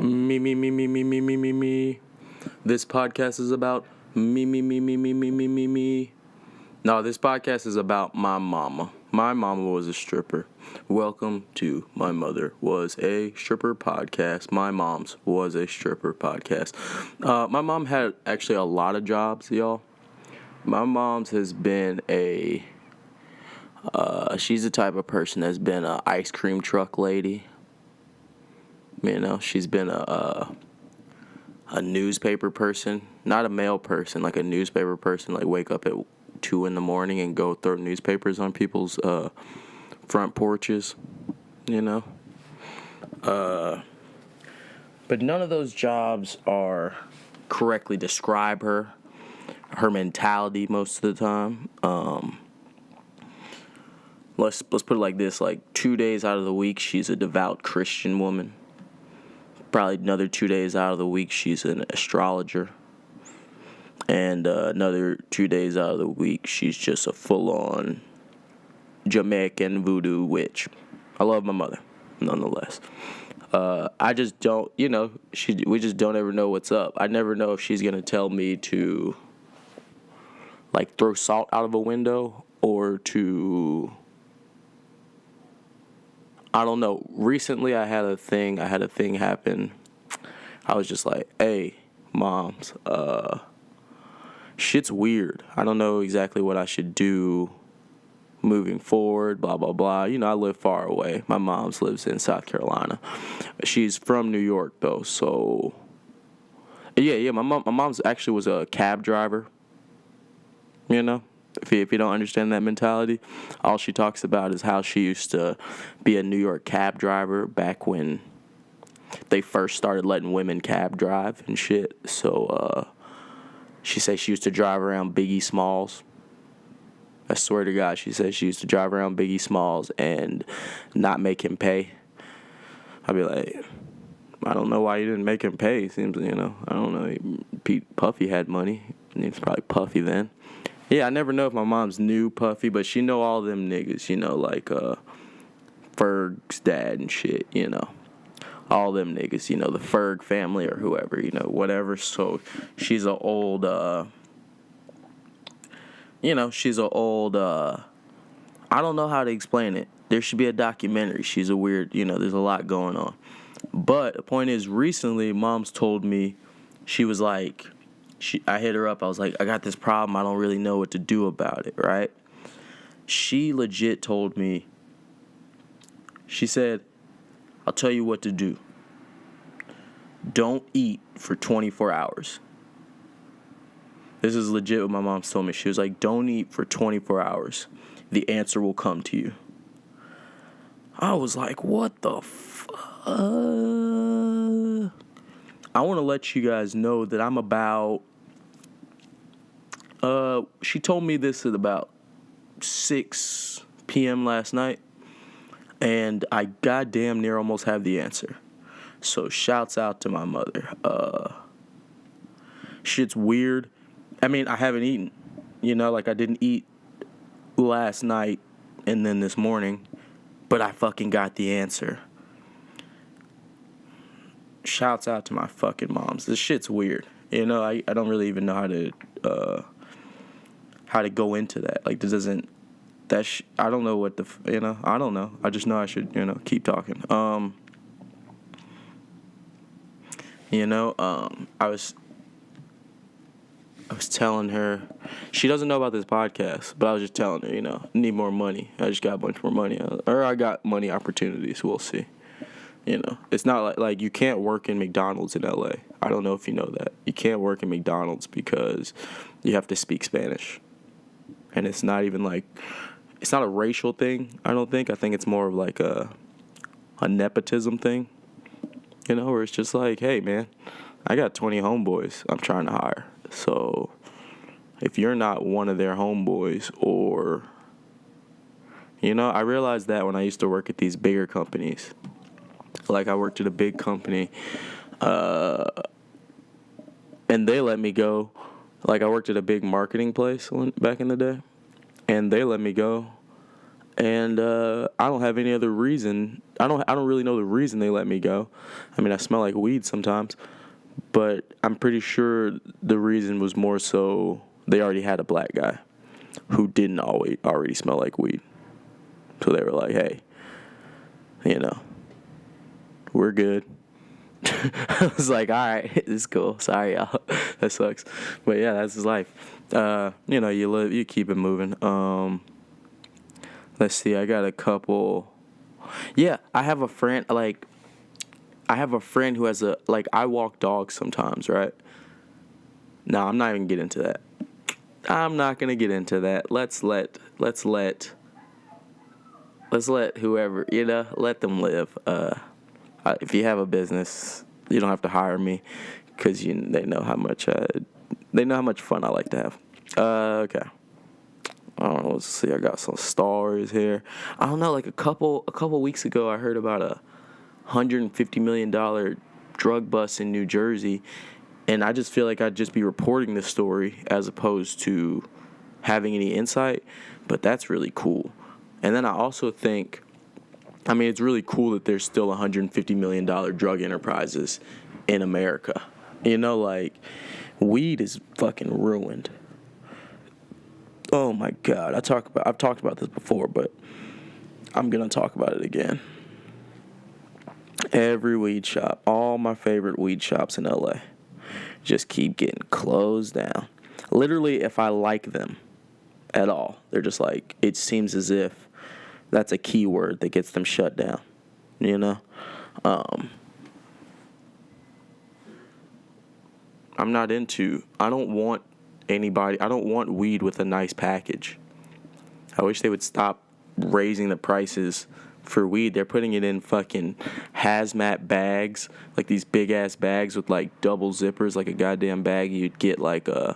Me, me, me, me, me, me, me, me, me. This podcast is about me, me, me, me, me, me, me, me, me. No, this podcast is about my mama. My mama was a stripper. Welcome to My Mother Was a Stripper podcast. My mom's was a stripper podcast. My mom had actually a lot of jobs, y'all. My mom's has been she's the type of person that's been an ice cream truck lady. You know, she's been a newspaper person, not a mail person, like a newspaper person, like wake up at 2 a.m. and go throw newspapers on people's front porches, you know. But none of those jobs are correctly describe her mentality most of the time. Let's put it like this: like 2 days out of the week, she's a devout Christian woman. Probably another 2 days out of the week, she's an astrologer. And another 2 days out of the week, she's just a full-on Jamaican voodoo witch. I love my mother, nonetheless. I just don't, we just don't ever know what's up. I never know if she's going to tell me to, like, throw salt out of a window or to... I don't know. Recently, I had a thing happen. I was just like, hey, moms, shit's weird. I don't know exactly what I should do moving forward, blah, blah, blah. You know, I live far away. My mom's lives in South Carolina. She's from New York, though, so... Yeah, my mom's actually was a cab driver, you know? If you don't understand that mentality, all she talks about is how she used to be a New York cab driver back when they first started letting women cab drive and shit. So she says she used to drive around Biggie Smalls. I swear to God, she says she used to drive around Biggie Smalls and not make him pay. I'd be like, I don't know why you didn't make him pay. Seems, I don't know. Puffy had money. It's probably Puffy then. Yeah, I never know if my mom's knew Puffy, but she know all them niggas, like Ferg's dad and shit, all them niggas, the Ferg family or whoever, whatever. So she's an old, I don't know how to explain it. There should be a documentary. She's a weird, there's a lot going on. But the point is, recently, mom's told me, she was like, I hit her up. I was like, I got this problem. I don't really know what to do about it, right? She legit told me, she said, I'll tell you what to do. Don't eat for 24 hours. This is legit what my mom told me. She was like, don't eat for 24 hours. The answer will come to you. I was like, what the fuck? I want to let you guys know that I'm about... she told me this at about 6 p.m. last night, and I goddamn near almost have the answer. So shouts out to my mother. Shit's weird. I mean, I haven't eaten. I didn't eat last night and then this morning, but I fucking got the answer. Shouts out to my fucking moms. This shit's weird. I don't really even know how to go into that. Like, this isn't I don't know what I don't know. I just know I should, keep talking. I was telling her, she doesn't know about this podcast, but I was just telling her, need more money. I just got a bunch more money. Or I got money opportunities. We'll see. It's not like you can't work in McDonald's in LA. I don't know if you know that. You can't work in McDonald's because you have to speak Spanish. And it's not even it's not a racial thing, I don't think. I think it's more of like a nepotism thing, where it's just like, hey, man, I got 20 homeboys I'm trying to hire. So if you're not one of their homeboys or, I realized that when I used to work at these bigger companies. Like, I worked at a big company, and they let me go. Like, I worked at a big marketing place back in the day, and they let me go. And I don't have any other reason. I don't really know the reason they let me go. I mean, I smell like weed sometimes, but I'm pretty sure the reason was more so they already had a black guy who didn't already smell like weed. So they were like, hey, we're good. I was like, all right, this is cool. Sorry, y'all. That sucks. But yeah, that's his life. You live, you keep it moving. Let's see, I got a couple. Yeah, I have a friend, who has I walk dogs sometimes, right? No, I'm not even getting into that. I'm not going to get into that. Let's let whoever, let them live. If you have a business, you don't have to hire me because they know how much fun I like to have. Okay. Let's see. I got some stories here. I don't know. Like a couple weeks ago, I heard about a $150 million drug bust in New Jersey, and I just feel like I'd just be reporting this story as opposed to having any insight. But that's really cool. And then I also think, it's really cool that there's still $150 million drug enterprises in America. Weed is fucking ruined. Oh my God. I've talked about this before, but I'm going to talk about it again. Every weed shop, all my favorite weed shops in LA, just keep getting closed down. Literally, if I like them at all, they're just like, it seems as if that's a key word that gets them shut down, I don't want weed with a nice package. I wish they would stop raising the prices for weed. They're putting it in fucking hazmat bags, like these big ass bags with like double zippers, like a goddamn bag you'd get imagine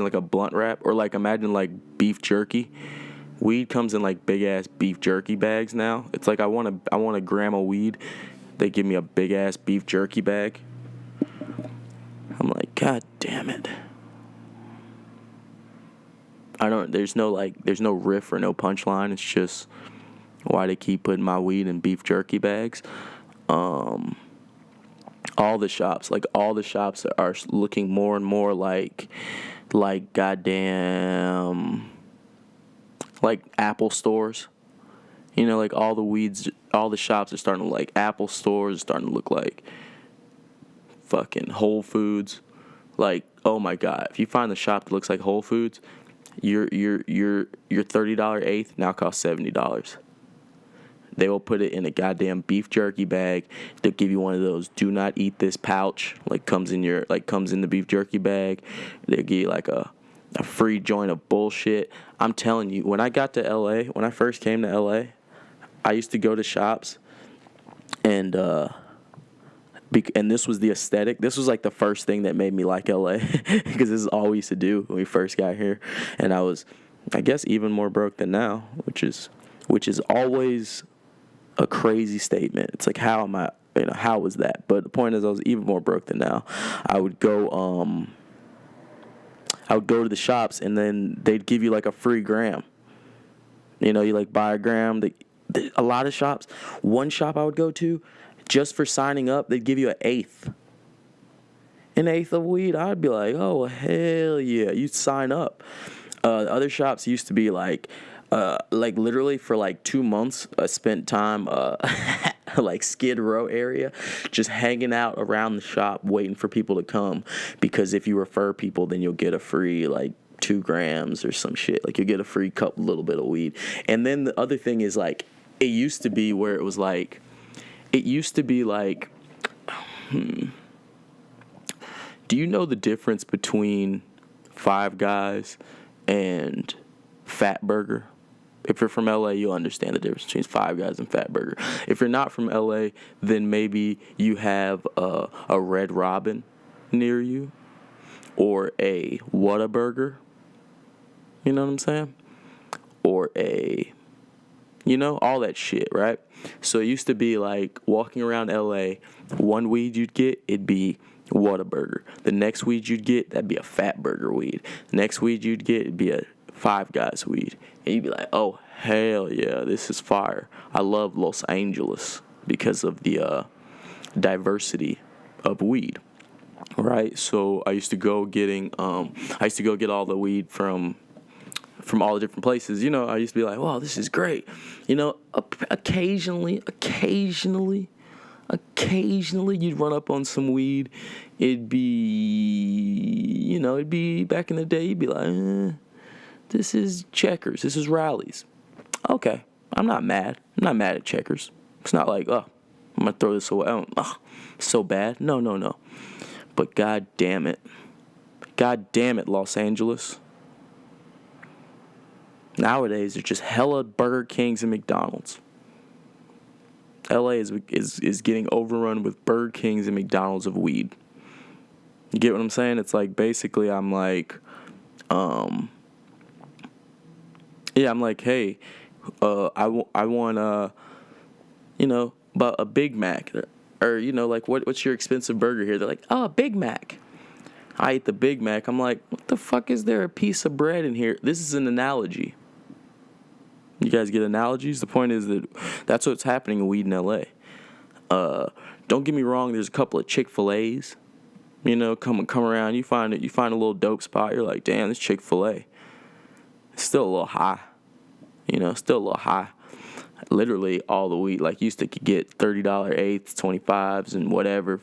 like a blunt wrap, or imagine like beef jerky. Weed comes in like big ass beef jerky bags now. It's like I want a gram of weed. They give me a big ass beef jerky bag. I'm like, God damn it. There's no riff or no punchline. It's just why they keep putting my weed in beef jerky bags. All the shops are looking more and more like goddamn, like Apple stores. All the shops are starting to like Apple stores, starting to look like fucking Whole Foods. Like, oh my God, if you find the shop that looks like Whole Foods, your $30 eighth now costs $70. They will put it in a goddamn beef jerky bag. They'll give you one of those do not eat this pouch, comes in the beef jerky bag. They'll give you like a free joint of bullshit. I'm telling you, when I first came to LA, I used to go to shops and this was the aesthetic. This was like the first thing that made me like LA because this is all we used to do when we first got here. And I was, I guess, even more broke than now, which is always a crazy statement. It's like, how was that? But the point is, I was even more broke than now. I would go to the shops, and then they'd give you like a free gram. You like buy a gram. A lot of shops. One shop I would go to, just for signing up, they'd give you an eighth of weed. I'd be like, oh hell yeah, you sign up. Other shops used to be like literally for like 2 months, I spent time like Skid Row area, just hanging out around the shop waiting for people to come, because if you refer people, then you'll get a free 2 grams or some shit. You'll get a free little bit of weed. And then the other thing is it used to be where it was do you know the difference between Five Guys and Fat Burger? If you're from LA, you'll understand the difference between Five Guys and Fat Burger. If you're not from LA, then maybe you have a Red Robin near you, or a Whataburger. You know what I'm saying? Or all that shit, right? So it used to be like walking around LA, one weed you'd get, it'd be Whataburger. The next weed you'd get, that'd be a Fat Burger weed. The next weed you'd get, it'd be a Five Guys weed. And you'd be like, oh, hell yeah, this is fire. I love Los Angeles because of the diversity of weed. Right, so I used to go get all the weed from all the different places. I used to be like, wow, this is great. Occasionally, you'd run up on some weed. It'd be back in the day. You'd be like, this is Checkers. This is Rallies. Okay, I'm not mad. I'm not mad at Checkers. It's not like, oh, I'm gonna throw this away. So bad. No. But God damn it, Los Angeles. Nowadays, there's just hella Burger Kings and McDonald's. LA is getting overrun with Burger Kings and McDonald's of weed. You get what I'm saying? It's like basically I'm like, I'm like, hey, I want about a Big Mac, or like what's your expensive burger here? They're like, oh, a Big Mac. I eat the Big Mac. I'm like, what the fuck is there a piece of bread in here? This is an analogy. You guys get analogies? The point is that that's what's happening in weed in LA. Don't get me wrong. There's a couple of Chick-fil-A's. Come around. You find a little dope spot. You're like, damn, this Chick-fil-A. It's still a little high. Still a little high. Literally all the weed. Like, used to get $30 eighths, 25s, and whatever.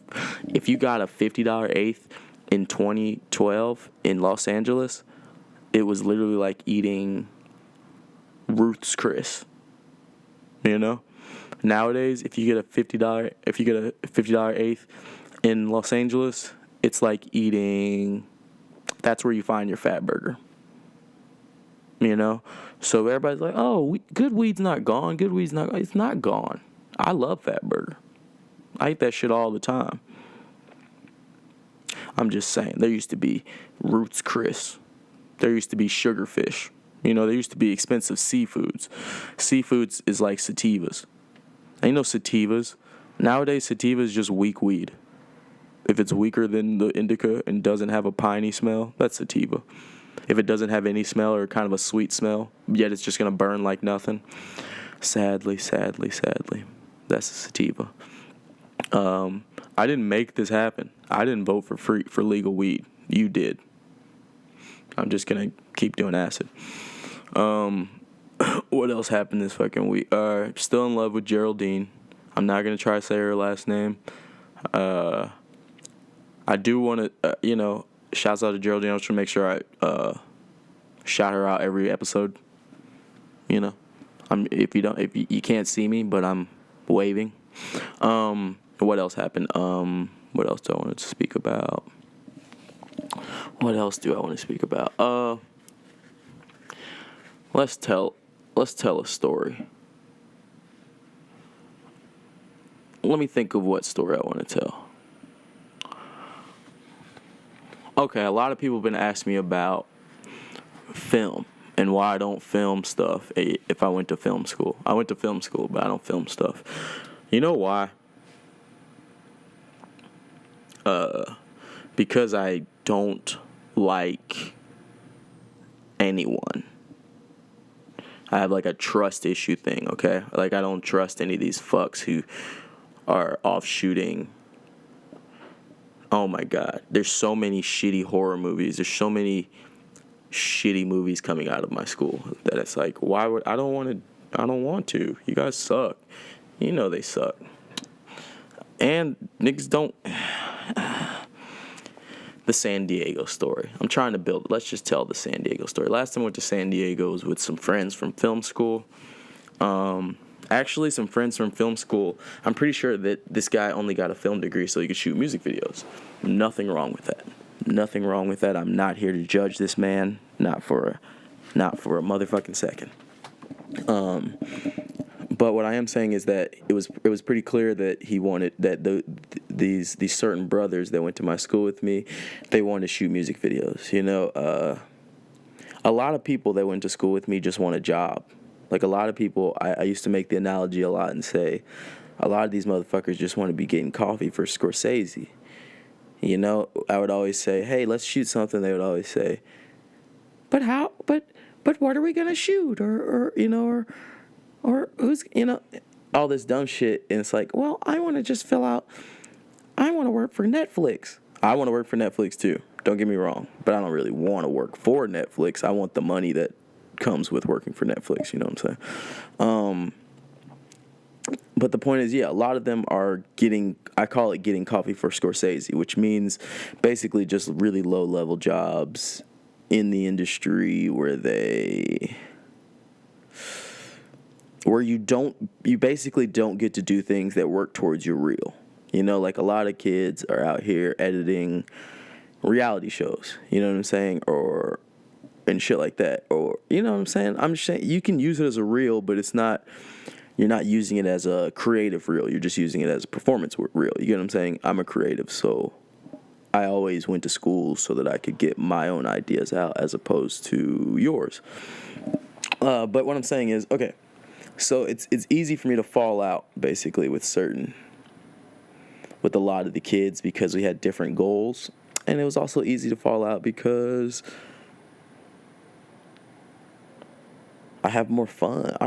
If you got a $50 eighth in 2012 in Los Angeles, it was literally like eating Ruth's Chris. Nowadays, if you get a $50 eighth in Los Angeles, it's like eating. That's where you find your fat burger. So everybody's like, oh, good weed's not gone. Good weed's not gone. It's not gone. I love fat burger. I eat that shit all the time. I'm just saying, there used to be Ruth's Chris. There used to be Sugarfish. There used to be expensive seafoods. Seafoods is like sativas. Ain't no sativas. Nowadays, sativa is just weak weed. If it's weaker than the indica and doesn't have a piney smell, that's sativa. If it doesn't have any smell or kind of a sweet smell, yet it's just going to burn like nothing, sadly, that's a sativa. I didn't make this happen. I didn't vote for legal weed. You did. I'm just going to keep doing acid. What else happened this fucking week? Still in love with Geraldine. I'm not going to try to say her last name. I do want to, shouts out to Geraldine. I was trying to make sure I shout her out every episode. If you can't see me, but I'm waving. What else happened? What else do I want to speak about? Let's tell a story. Let me think of what story I want to tell. Okay, a lot of people have been asking me about film and why I don't film stuff if I went to film school. I went to film school, but I don't film stuff. You know why? Because I don't like anyone. I have like a trust issue thing, okay? Like, I don't trust any of these fucks who are off shooting. Oh my God. There's so many shitty horror movies. There's so many shitty movies coming out of my school that it's like, why would I don't want to. You guys suck. They suck. And niggas don't. The San Diego story. I'm trying to build. Let's just tell the San Diego story. Last time I went to San Diego was with some friends from film school. Actually, some friends from film school. I'm pretty sure that this guy only got a film degree so he could shoot music videos. Nothing wrong with that. I'm not here to judge this man. Not for a motherfucking second. But what I am saying is that it was pretty clear that he wanted that these certain brothers that went to my school with me, they wanted to shoot music videos. A lot of people that went to school with me just want a job. Like, a lot of people, I used to make the analogy a lot and say, a lot of these motherfuckers just want to be getting coffee for Scorsese. I would always say, hey, let's shoot something. They would always say, but but what are we gonna shoot, or who's, all this dumb shit. And it's like, well, I want to just fill out. I want to work for Netflix. I want to work for Netflix too. Don't get me wrong, but I don't really want to work for Netflix. I want the money that comes with working for Netflix. You know what I'm saying? But the point is, yeah, a lot of them are I call it getting coffee for Scorsese, which means basically just really low-level jobs in the industry where you basically don't get to do things that work towards your reel. Like a lot of kids are out here editing reality shows, you know what I'm saying? And shit like that. Or, you know what I'm saying? I'm just saying you can use it as a reel, but you're not using it as a creative reel. You're just using it as a performance reel. You get what I'm saying? I'm a creative, so I always went to school so that I could get my own ideas out as opposed to yours. But what I'm saying is, okay, so it's easy for me to fall out, basically, with a lot of the kids because we had different goals. And it was also easy to fall out because I have more fun. I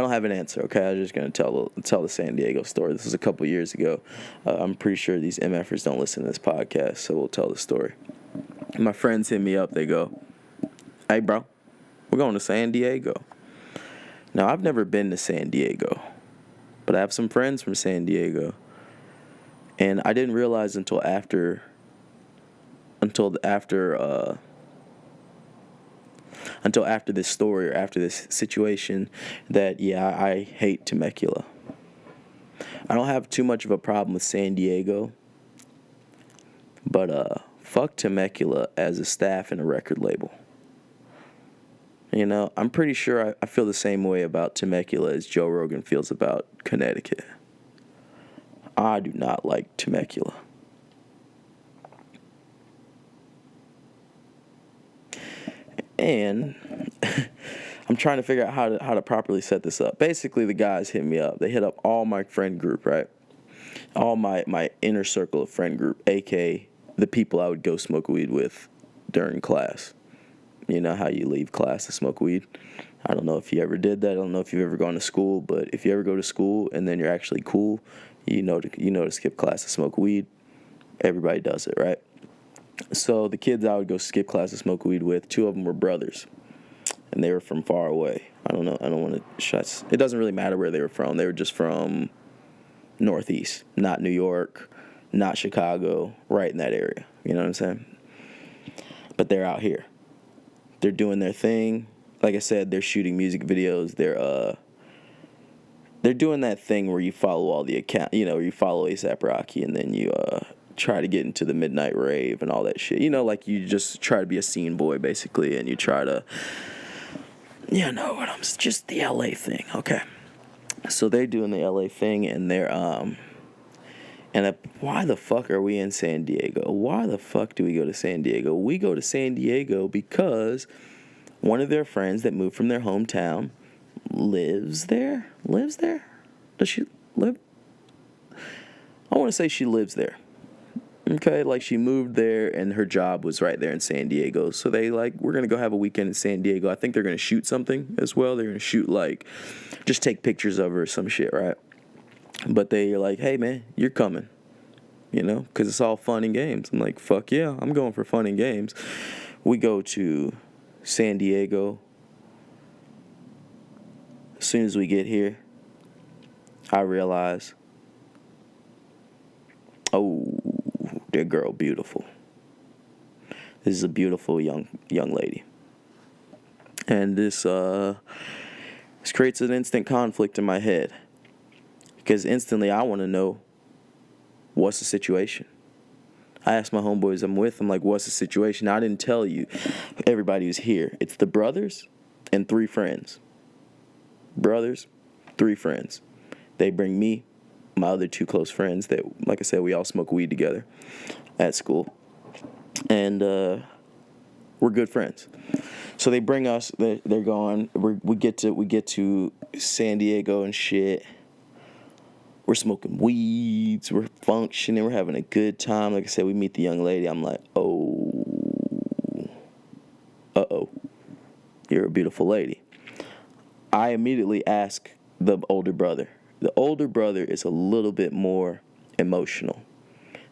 don't have an answer, okay? I'm just going to tell the San Diego story. This was a couple years ago. I'm pretty sure these MFers don't listen to this podcast, so we'll tell the story. My friends hit me up. They go, hey, bro, we're going to San Diego. Now, I've never been to San Diego, but I have some friends from San Diego. And I didn't realize until after this story or after this situation that, yeah, I hate Temecula. I don't have too much of a problem with San Diego, but fuck Temecula as a staff and a record label. I'm pretty sure I feel the same way about Temecula as Joe Rogan feels about Connecticut. I do not like Temecula. And I'm trying to figure out how to properly set this up. Basically, the guys hit me up. They hit up all my friend group, right? All my inner circle of friend group, a.k.a. the people I would go smoke weed with during class. You know how you leave class to smoke weed? I don't know if you ever did that. I don't know if you've ever gone to school, but if you ever go to school and then you're actually cool, you know to skip class to smoke weed. Everybody does it, right? So the kids I would go skip class to smoke weed with, 2 of them were brothers, and they were from far away. I don't know. I don't want to shut. It doesn't really matter where they were from. They were just from Northeast, not New York, not Chicago, right in that area. You know what I'm saying? But they're out here. They're doing their thing. Like I said, they're shooting music videos. They're doing that thing where you follow all the account, where you follow A$AP Rocky and then you try to get into the midnight rave and all that shit. Like you just try to be a scene boy basically, and you try to, just the LA thing, okay? So they're doing the LA thing, and they're why the fuck are we in San Diego? Why the fuck do we go to San Diego? We go to San Diego because one of their friends that moved from their hometown lives there? Does she live? I want to say she lives there. Okay, like she moved there and her job was right there in San Diego. So we're going to go have a weekend in San Diego. I think they're going to shoot something as well. They're going to shoot just take pictures of her or some shit, right? But they're like, hey man, you're coming, because it's all fun and games. I'm like, fuck yeah, I'm going for fun and games. We go to San Diego. As soon as we get here, I realize, oh, that girl beautiful. This is a beautiful young lady. And this creates an instant conflict in my head. Because instantly I want to know, what's the situation? I asked my homeboys I'm with, I'm like, what's the situation? Now, I didn't tell you everybody who's here. It's the brothers and 3 friends. Brothers, 3 friends. They bring me, my other 2 close friends that, like I said, we all smoke weed together at school. And we're good friends. So they bring us, they're gone. We get to San Diego and shit. We're smoking weeds, we're functioning, we're having a good time. Like I said, we meet the young lady. I'm like, uh-oh. You're a beautiful lady. I immediately ask the older brother. The older brother is a little bit more emotional.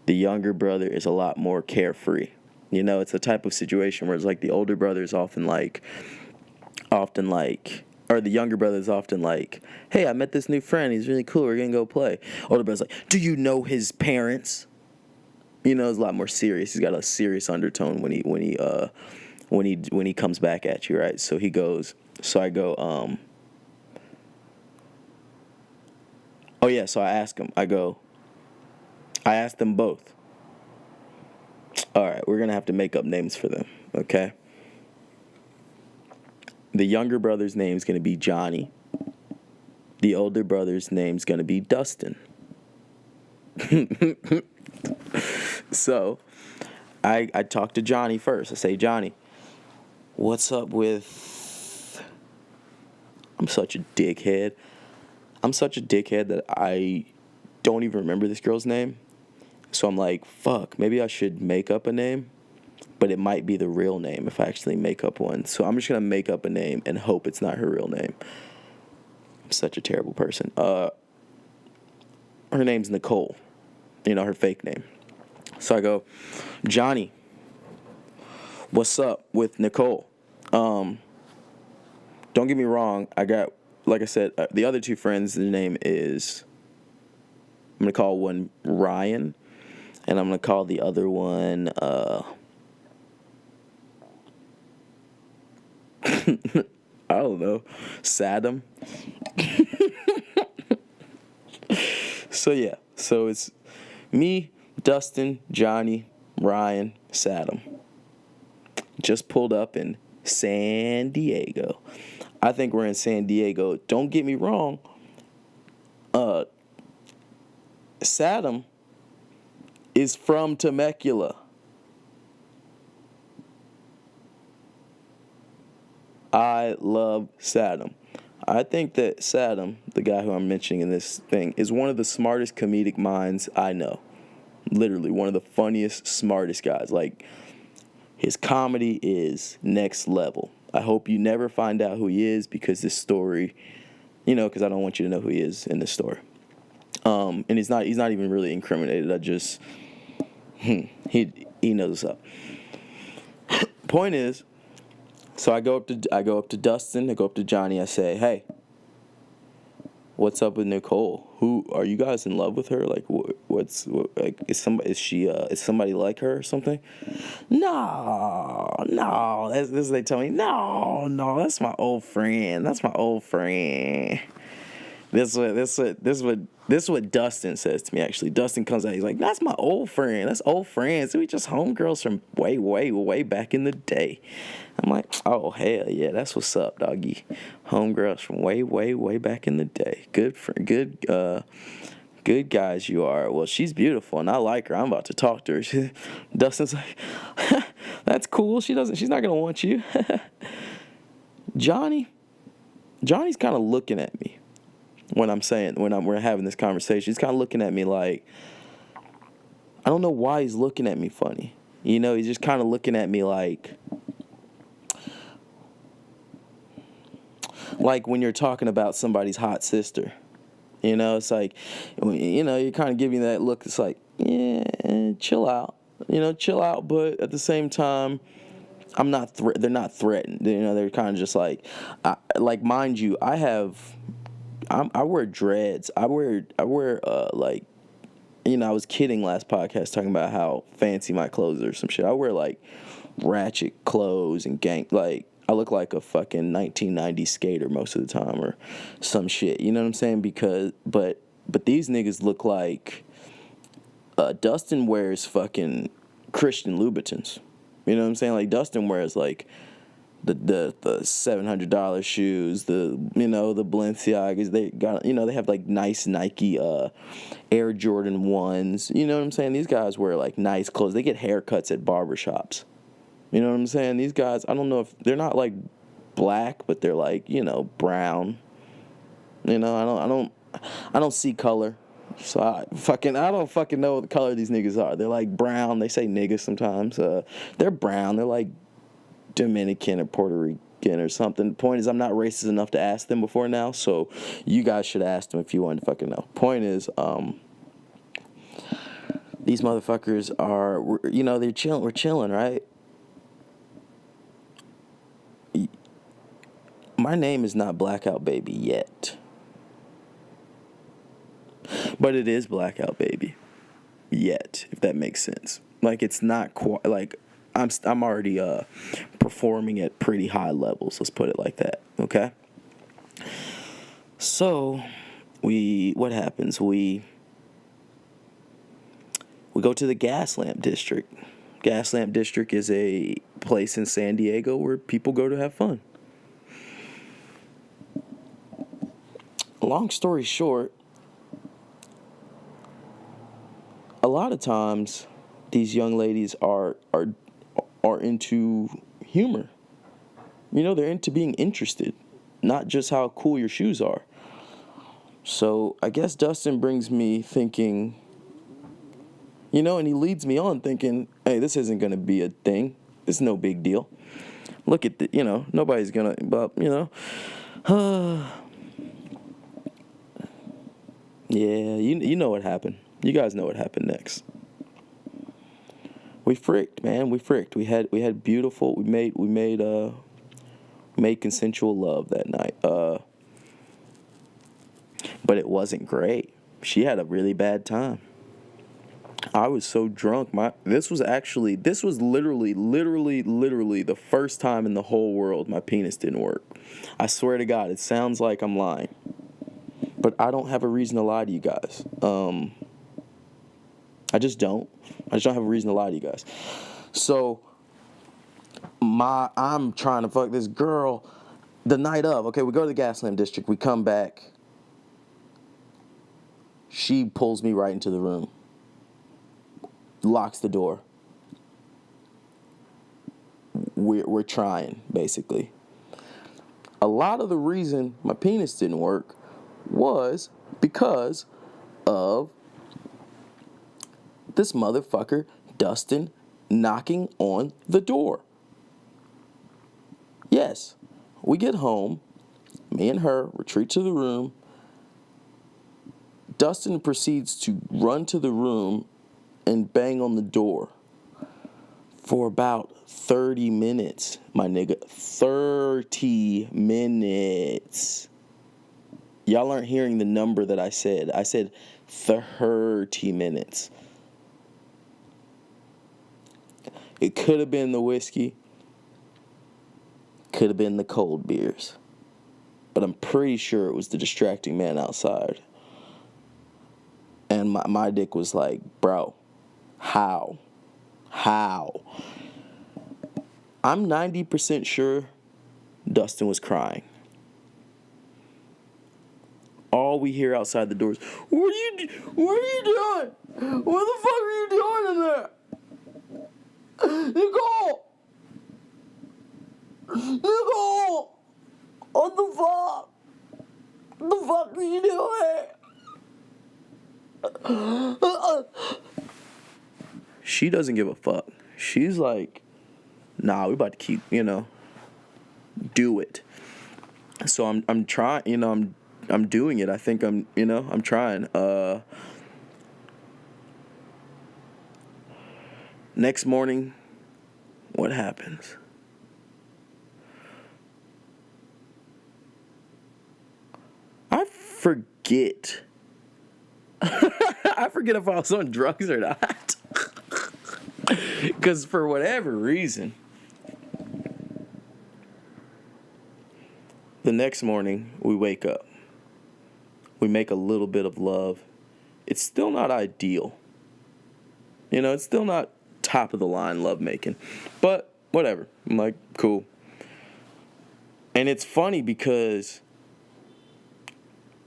The younger brother is a lot more carefree. You know, it's a type of situation where it's like the older brother is often like, or the younger brother is often like, hey, I met this new friend. He's really cool. We're going to go play. Older brother's like, do you know his parents? You know, it's a lot more serious. He's got a serious undertone when he comes back at you, right? So I go, oh yeah, so I ask him. I ask them both. All right, we're going to have to make up names for them, okay? The younger brother's name is going to be Johnny. The older brother's name is going to be Dustin. So I talk to Johnny first. I say, Johnny, what's up with... I'm such a dickhead that I don't even remember this girl's name. So I'm like, fuck, maybe I should make up a name. But it might be the real name if I actually make up one. So I'm just going to make up a name and hope it's not her real name. I'm such a terrible person. Her name's Nicole. You know, her fake name. So I go, Johnny, what's up with Nicole? Don't get me wrong. I got, like I said, the other two friends, their name is, I'm going to call one Ryan. And I'm going to call the other one, I don't know, Sadam. So it's me, Dustin, Johnny, Ryan, Sadam. Just pulled up in San Diego. I think we're in San Diego. Don't get me wrong. Sadam is from Temecula. I love Sadam. I think that Sadam, the guy who I'm mentioning in this thing, is one of the smartest comedic minds I know. Literally, one of the funniest, smartest guys. Like, his comedy is next level. I hope you never find out who he is because this story, because I don't want you to know who he is in this story. And he's not even really incriminated. I just, he knows what's up. Point is, so I go up to Dustin, I go up to Johnny, I say, hey, what's up with Nicole? Who are you guys in love with her? Like, is somebody like her or something? No, this is they tell me. No, that's my old friend. This is what Dustin says to me, actually. Dustin comes out, he's like, that's my old friend. That's old friends. We just homegirls from way back in the day. I'm like, oh, hell yeah, that's what's up, doggy. Homegirls from way back in the day. Good guys you are. Well, she's beautiful, and I like her. I'm about to talk to her. Dustin's like, that's cool. She's not going to want you. Johnny's kind of looking at me. When we're having this conversation, he's kind of looking at me like, I don't know why he's looking at me funny. He's just kind of looking at me like when you're talking about somebody's hot sister. It's like, you're kind of giving that look. It's like, yeah, chill out. Chill out, but at the same time, they're not threatened. They're kind of just like mind you, I wear dreads. I wear I was kidding last podcast talking about how fancy my clothes are or some shit. I wear ratchet clothes and I look like a fucking 1990s skater most of the time or some shit. You know what I'm saying? But these niggas look like Dustin wears fucking Christian Louboutins. You know what I'm saying? Like Dustin wears the $700 shoes, the Balenciagas. They got they have nice Nike Air Jordan 1s. You know what I'm saying? These guys wear nice clothes. They get haircuts at barbershops. You know what I'm saying? These guys, I don't know if they're not black, but they're brown. I don't see color. So I don't fucking know what the color these niggas are. They're brown. They say niggas sometimes. They're brown. They're Dominican or Puerto Rican. skin or something. Point is, I'm not racist enough to ask them before now, so you guys should ask them if you want to fucking know. Point is, these motherfuckers are, they're chilling. We're chilling, right? My name is not Blackout Baby yet. But it is Blackout Baby. Yet, if that makes sense. Like, it's not quite, like, I'm already performing at pretty high levels, let's put it like that, okay? So, what happens? We go to the Gaslamp District. Gaslamp District is a place in San Diego where people go to have fun. Long story short, a lot of times these young ladies are into humor. They're into being interested, not just how cool your shoes are. So I guess Dustin brings me thinking, and he leads me on thinking, hey, this isn't going to be a thing. It's no big deal. Look at nobody's going to, but, yeah, you know what happened. You guys know what happened next. We fricked, man. We fricked. We had beautiful. We made consensual love that night. But it wasn't great. She had a really bad time. I was so drunk. This was literally the first time in the whole world my penis didn't work. I swear to God, it sounds like I'm lying, but I don't have a reason to lie to you guys. I just don't have a reason to lie to you guys. So I'm trying to fuck this girl the night of. Okay, we go to the Gaslamp District. We come back. She pulls me right into the room. Locks the door. We're trying, basically. A lot of the reason my penis didn't work was because of this motherfucker, Dustin, knocking on the door. Yes, we get home. Me and her retreat to the room. Dustin proceeds to run to the room and bang on the door for about 30 minutes, my nigga. 30 minutes. Y'all aren't hearing the number that I said. I said 30 minutes. It could have been the whiskey. Could have been the cold beers. But I'm pretty sure it was the distracting man outside. And my dick was like, bro, how? I'm 90% sure Dustin was crying. All we hear outside the doors, what are you doing? What the fuck are you doing in there? Nicole! What the fuck? What the fuck are you doing? She doesn't give a fuck. She's like, nah, we about to keep, do it. So I'm trying, I'm doing it. I think I'm trying. Next morning, what happens? I forget. I forget if I was on drugs or not. Because for whatever reason, the next morning we wake up. We make a little bit of love. It's still not ideal. It's still not top of the line love making. But whatever. I'm like, cool. And it's funny because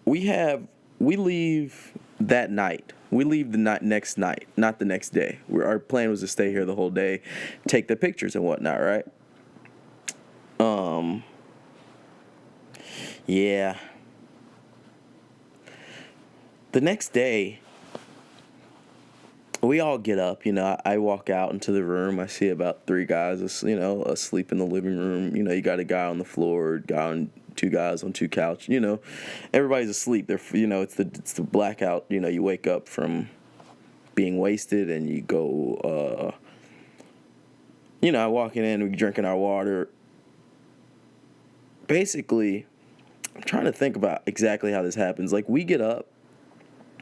we leave that night. We leave the next night, not the next day. Our plan was to stay here the whole day, take the pictures and whatnot, right? Yeah. The next day, we all get up, I walk out into the room. I see about 3 guys, asleep in the living room. You got a guy on the floor, two guys on 2 couch. Everybody's asleep. It's the blackout. You wake up from being wasted and you go, I walk in, we drinking our water. Basically, I'm trying to think about exactly how this happens. Like, we get up,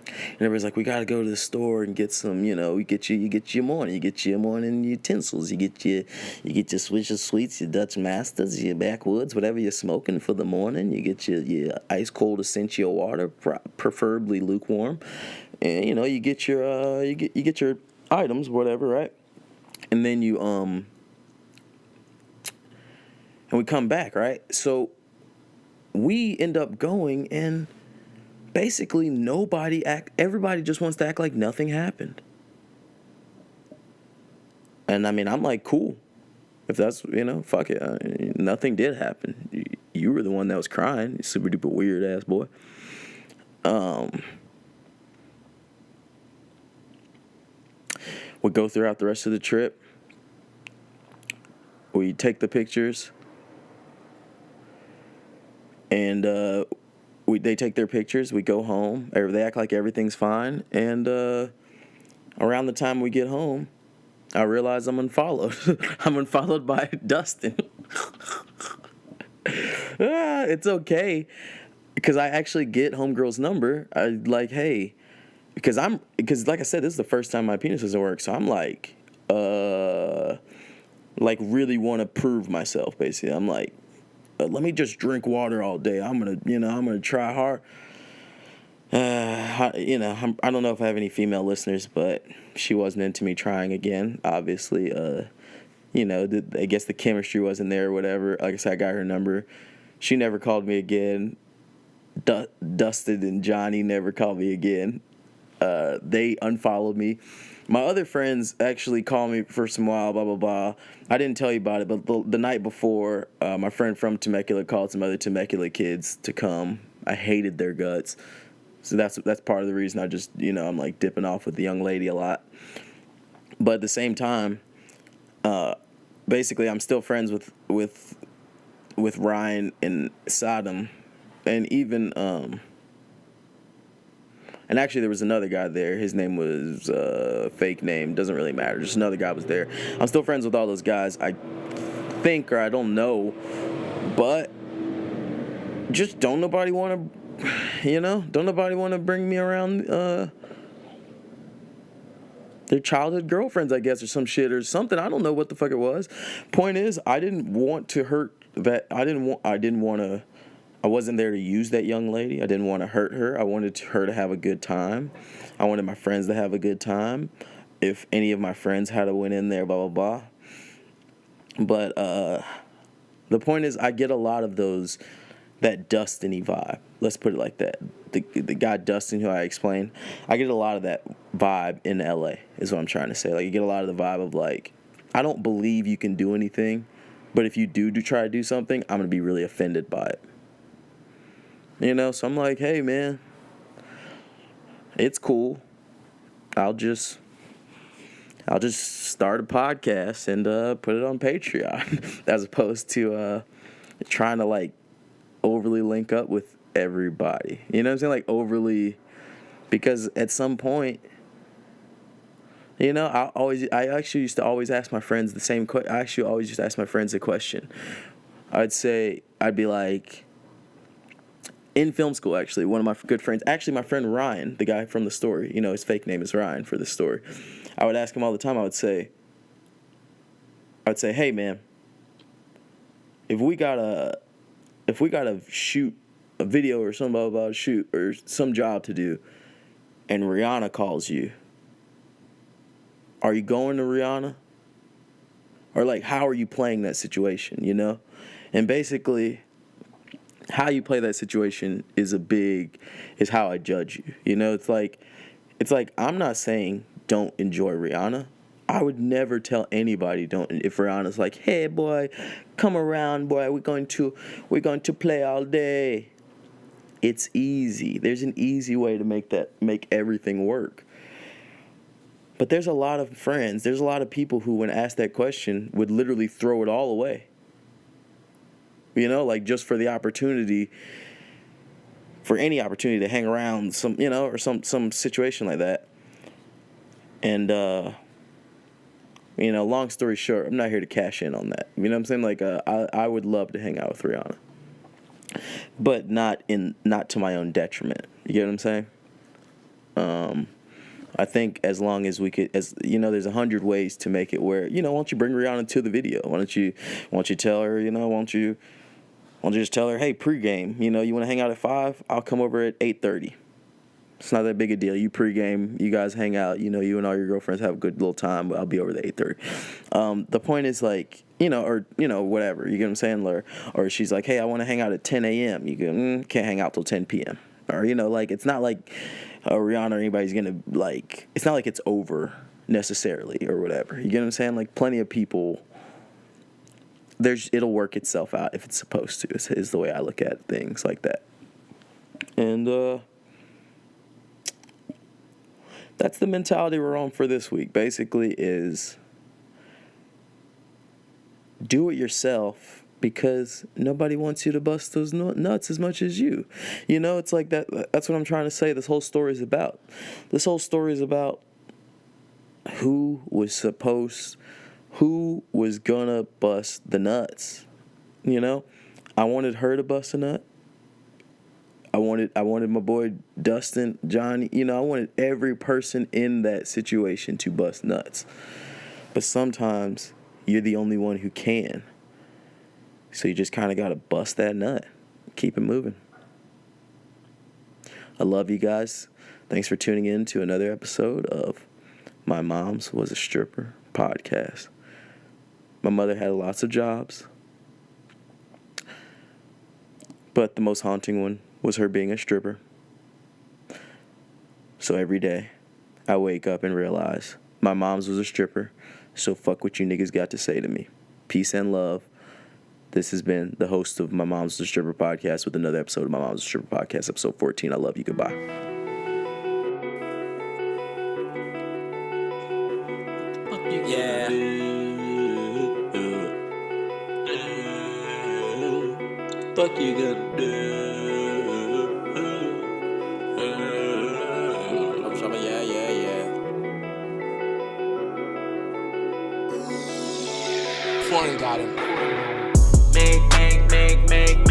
and everybody's like, we got to go to the store and get some, you get your morning utensils, you get your Swisher Sweets, your Dutch Masters, your Backwoods, whatever you're smoking for the morning. You get your ice cold essential water, preferably lukewarm, and you get your you get your items, whatever, right? And then and we come back, right? So we end up going, and basically everybody just wants to act like nothing happened. And I mean, I'm like, cool. If that's, fuck it. Nothing did happen. You were the one that was crying, you super duper weird ass boy. We go throughout the rest of the trip. We take the pictures. And they take their pictures. We go home. They act like everything's fine. And around the time we get home, I realize I'm unfollowed. I'm unfollowed by Dustin. It's okay, because I actually get homegirl's number. I like, hey, because like I said, this is the first time my penis doesn't work. So I'm like really want to prove myself. Basically, I'm like, let me just drink water all day. I'm gonna try hard. I don't know if I have any female listeners, but she wasn't into me trying again. Obviously, I guess the chemistry wasn't there or whatever. Like I said, I got her number. She never called me again. Dustin and Johnny never called me again. They unfollowed me. My other friends actually called me for some while, blah, blah, blah. I didn't tell you about it, but the night before, my friend from Temecula called some other Temecula kids to come. I hated their guts. So that's part of the reason I just, I'm like dipping off with the young lady a lot. But at the same time, basically I'm still friends with Ryan and Sadam, and even and actually there was another guy there. His name was fake name, doesn't really matter. Just another guy was there. I'm still friends with all those guys. I think, or I don't know, but just don't nobody want to bring me around their childhood girlfriends, I guess, or some shit or something. I don't know what the fuck it was. Point is, I didn't want to hurt that. I wasn't there to use that young lady. I didn't want to hurt her. I wanted her to have a good time. I wanted my friends to have a good time. If any of my friends had to went in there, blah, blah, blah. But the point is, I get a lot of that Dustin-y vibe. Let's put it like that. The guy Dustin, who I explained, I get a lot of that vibe in LA, is what I'm trying to say. Like, you get a lot of the vibe of, like, I don't believe you can do anything, but if you do try to do something, I'm going to be really offended by it. So I'm like, hey, man, it's cool. I'll just start a podcast and put it on Patreon as opposed to trying to, like, overly link up with everybody. You know what I'm saying? Like, overly, because at some point, I actually used to always ask my friends the same question. I actually always used to ask my friends a question. I'd be like, in film school, actually, one of my good friends, actually my friend Ryan, the guy from the story, his fake name is Ryan for the story. I would ask him all the time. I would say, hey, man, if we gotta shoot a video or something about shoot or some job to do, and Rihanna calls you, are you going to Rihanna? Or, like, how are you playing that situation, And basically, how you play that situation is how I judge you. It's like I'm not saying don't enjoy Rihanna. I would never tell anybody if Rihanna's like, hey boy, come around, boy, we're going to play all day. It's easy. There's an easy way to make everything work. But there's a lot of friends, there's a lot of people who, when asked that question, would literally throw it all away. You know, like just for the opportunity, for any opportunity to hang around some, you know, or some situation like that. And, you know, long story short, I'm not here to cash in on that. You know what I'm saying? Like, I would love to hang out with Rihanna, but not to my own detriment. You get what I'm saying? I think as long as we could, as you know, there's 100 ways to make it where, you know, why don't you bring Rihanna to the video? Why don't you tell her, you know, why don't you just tell her, hey, pregame, you know, you want to hang out at 5? I'll come over at 8:30. It's not that big a deal. You pregame, you guys hang out, you know, you and all your girlfriends have a good little time. I'll be over at 8:30. The point is, like, you know, or, you know, whatever. You get what I'm saying? Or she's like, hey, I want to hang out at 10 a.m. You go, can't hang out till 10 p.m. Or, you know, like, it's not like Rihanna or anybody's going to, like, it's not like it's over necessarily or whatever. You get what I'm saying? Like, plenty of people, it'll work itself out if it's supposed to, is the way I look at things like that. And, that's the mentality we're on for this week. Basically is do it yourself because nobody wants you to bust those nuts as much as you. You know, it's like that. That's what I'm trying to say. This whole story is about. This whole story is about who was gonna bust the nuts. You know, I wanted her to bust a nut. I wanted my boy Dustin, Johnny, you know, I wanted every person in that situation to bust nuts. But sometimes you're the only one who can. So you just kind of got to bust that nut. Keep it moving. I love you guys. Thanks for tuning in to another episode of My Mom's Was a Stripper podcast. My mother had lots of jobs, but the most haunting one was her being a stripper. So every day, I wake up and realize my mom's was a stripper, so fuck what you niggas got to say to me. Peace and love. This has been the host of My Mom's was a Stripper podcast with another episode of My Mom's was a Stripper podcast, episode 14. I love you. Goodbye. Yeah. Fuck you gonna do? Foreign got him. Make